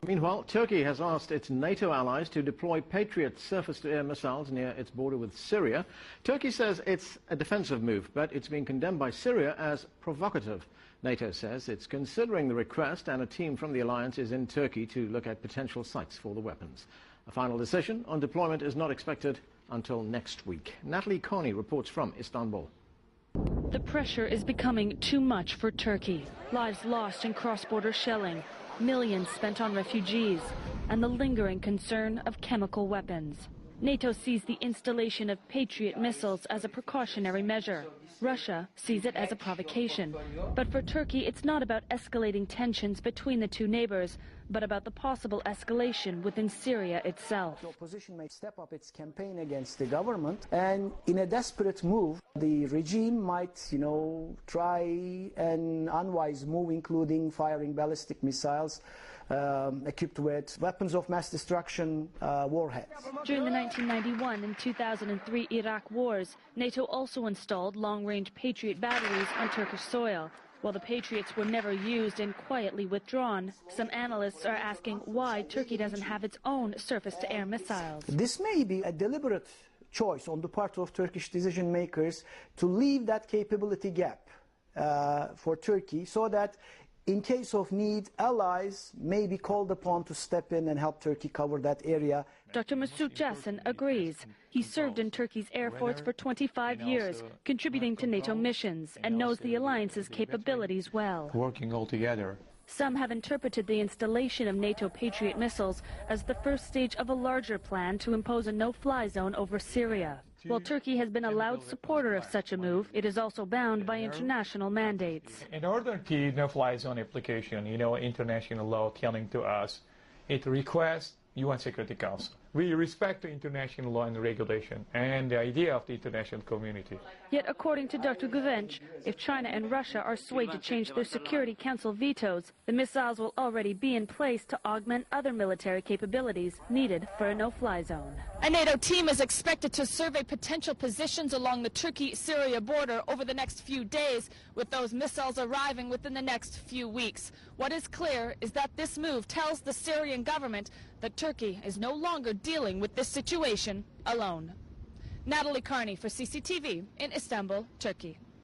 Meanwhile, Turkey has asked its NATO allies to deploy Patriot surface-to-air missiles near its border with Syria. Turkey says it's a defensive move, but it's been condemned by Syria as provocative. NATO says it's considering the request, and a team from the alliance is in Turkey to look at potential sites for the weapons. A final decision on deployment is not expected until next week. Natalie Carney reports from Istanbul. The pressure is becoming too much for Turkey. Lives lost in cross-border shelling, millions spent on refugees, and the lingering concern of chemical weapons. NATO sees the installation of Patriot missiles as a precautionary measure. Russia sees it as a provocation. But for Turkey, it's not about escalating tensions between the two neighbors, but about the possible escalation within Syria itself. The opposition may step up its campaign against the government, and in a desperate move, the regime might, try an unwise move, including firing ballistic missiles equipped with weapons of mass destruction warheads. During the 1991 and 2003 Iraq wars, NATO also installed long-range Patriot batteries on Turkish soil. While the Patriots were never used and quietly withdrawn, some analysts are asking why Turkey doesn't have its own surface-to-air missiles. This may be a deliberate choice on the part of Turkish decision makers to leave that capability gap for Turkey, so that in case of need, allies may be called upon to step in and help Turkey cover that area. Dr. Mesut Jasin agrees. He served in Turkey's Air Force for 25 years, contributing to NATO missions, and knows the alliance's capabilities well. Working all together. Some have interpreted the installation of NATO Patriot missiles as the first stage of a larger plan to impose a no-fly zone over Syria. While Turkey has been a loud supporter of such a move, it is also bound by international mandates. In order to no-fly zone application, international law telling to us, it requests UN Security Council. We respect the international law and regulation and the idea of the international community. Yet, according to Dr. Güvenç, if China and Russia are swayed to change their Security Council vetoes, the missiles will already be in place to augment other military capabilities needed for a no-fly zone. A NATO team is expected to survey potential positions along the Turkey-Syria border over the next few days, with those missiles arriving within the next few weeks. What is clear is that this move tells the Syrian government that Turkey is no longer dealing with this situation alone. Natalie Carney for CCTV in Istanbul, Turkey.